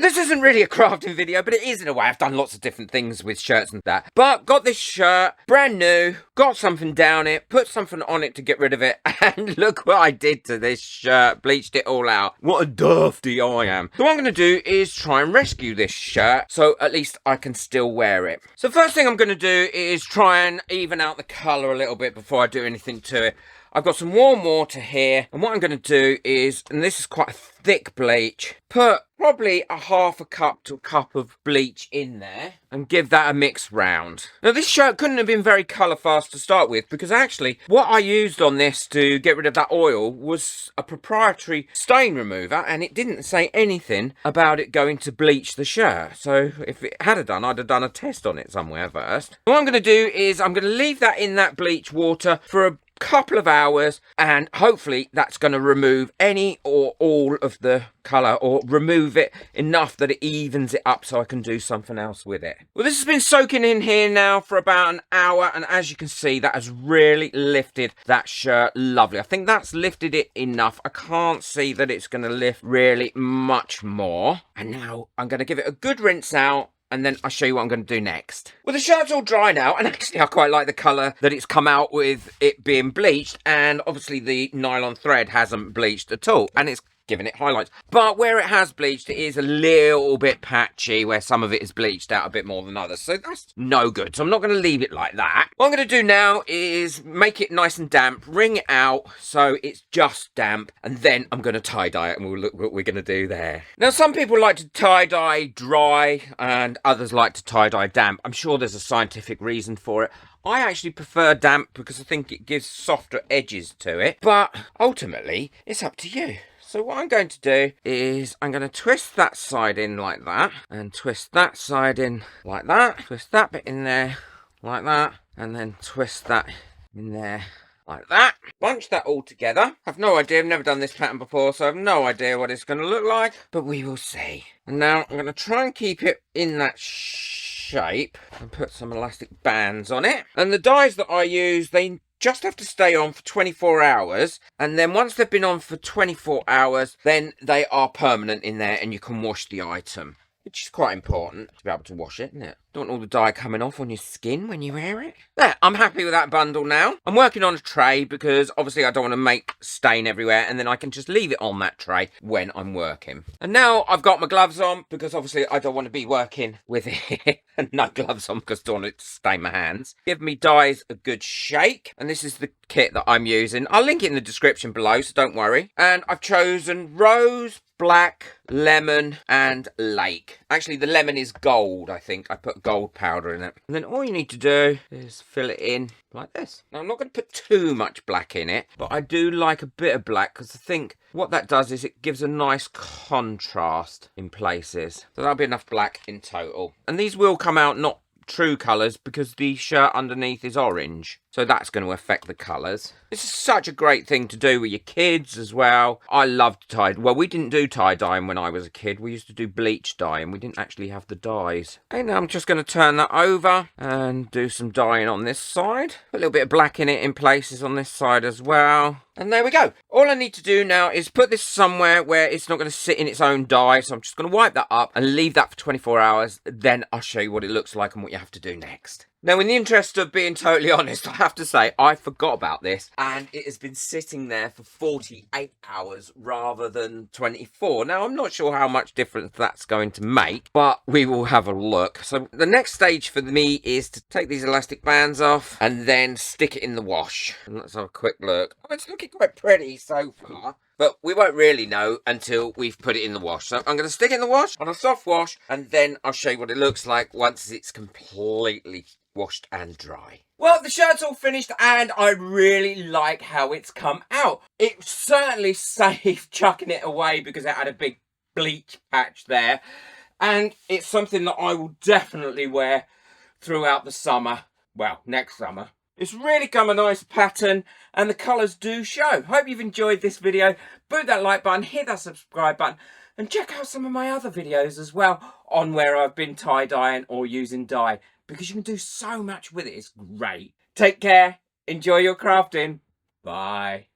this isn't really a crafting video, but it is in a way. I've done lots of different things with shirts and that. But got this shirt, brand new, got something down it, put something on it to get rid of it, and look what I did to this shirt. Bleached it all out. What a dafty I am. So what I'm going to do is try and rescue this shirt, so at least I can still wear it. So first thing I'm going to do is try and even out the colour a little bit before I do anything to it. I've got some warm water here, and what I'm going to do is, and this is quite a thick bleach, put probably a half a cup to a cup of bleach in there and give that a mix round. Now this shirt couldn't have been very colour fast to start with, because actually what I used on this to get rid of that oil was a proprietary stain remover, and it didn't say anything about it going to bleach the shirt. So if it had done, I'd have done a test on it somewhere first. What I'm going to do is I'm going to leave that in that bleach water for a couple of hours, and hopefully that's going to remove any or all of the colour, or remove it enough that it evens it up so I can do something else with it. Well, this has been soaking in here now for about an hour, and as you can see, that has really lifted that shirt lovely. I think that's lifted it enough. I can't see that it's going to lift really much more. And now I'm going to give it a good rinse out, and then I'll show you what I'm going to do next. Well, the shirt's all dry now, and actually I quite like the colour that it's come out with it being bleached, and obviously the nylon thread hasn't bleached at all, and it's giving it highlights. But where it has bleached, it is a little bit patchy, where some of it is bleached out a bit more than others, so that's no good. So I'm not going to leave it like that. What I'm going to do now is make it nice and damp, wring it out so it's just damp, and then I'm going to tie-dye it, and we'll look what we're going to do there. Now, some people like to tie-dye dry, and others like to tie-dye damp. I'm sure there's a scientific reason for it. I actually prefer damp because I think it gives softer edges to it, but ultimately it's up to you. So what I'm going to do is I'm going to twist that side in like that, and twist that side in like that, twist that bit in there like that, and then twist that in there like that. Bunch that all together. I've no idea, I've never done this pattern before, so I've no idea what it's going to look like, but we will see. And now I'm going to try and keep it in that shape and put some elastic bands on it. And the dyes that I use, they just have to stay on for 24 hours, and then once they've been on for 24 hours, then they are permanent in there, and you can wash the item, which is quite important to be able to wash it, isn't it? Don't want all the dye coming off on your skin when you wear it. There, I'm happy with that bundle now. I'm working on a tray because obviously I don't want to make stain everywhere, and then I can just leave it on that tray when I'm working. And now I've got my gloves on because obviously I don't want to be working with it and no gloves on because I don't want it to stain my hands. Give me dyes a good shake, and this is the kit that I'm using. I'll link it in the description below, so don't worry. And I've chosen rose, black, lemon, and lake. Actually, the lemon is gold, I think. I put gold powder in it. And then all you need to do is fill it in like this. Now, I'm not going to put too much black in it, but I do like a bit of black because I think what that does is it gives a nice contrast in places. So that'll be enough black in total. And these will come out not true colours because the shirt underneath is orange, so that's going to affect the colours. This is such a great thing to do with your kids as well. I loved well, we didn't do tie-dyeing when I was a kid. We used to do bleach dyeing. We didn't actually have the dyes. Okay, now I'm just going to turn that over and do some dyeing on this side. Put a little bit of black in it in places on this side as well. And there we go. All I need to do now is put this somewhere where it's not going to sit in its own dye. So I'm just going to wipe that up and leave that for 24 hours. Then I'll show you what it looks like and what you have to do next. Now, in the interest of being totally honest, I have to say I forgot about this, and it has been sitting there for 48 hours rather than 24. Now, I'm not sure how much difference that's going to make, but we will have a look. So the next stage for me is to take these elastic bands off and then stick it in the wash. And let's have a quick look. Oh, it's looking quite pretty so far. But we won't really know until we've put it in the wash. So I'm going to stick it in the wash on a soft wash, and then I'll show you what it looks like once it's completely washed and dry. Well, the shirt's all finished, and I really like how it's come out. It certainly saved chucking it away because it had a big bleach patch there. And it's something that I will definitely wear throughout the summer. Well, next summer. It's really come a nice pattern, and the colours do show. Hope you've enjoyed this video. Boot that like button, hit that subscribe button, and check out some of my other videos as well on where I've been tie-dyeing or using dye, because you can do so much with it. It's great. Take care. Enjoy your crafting. Bye.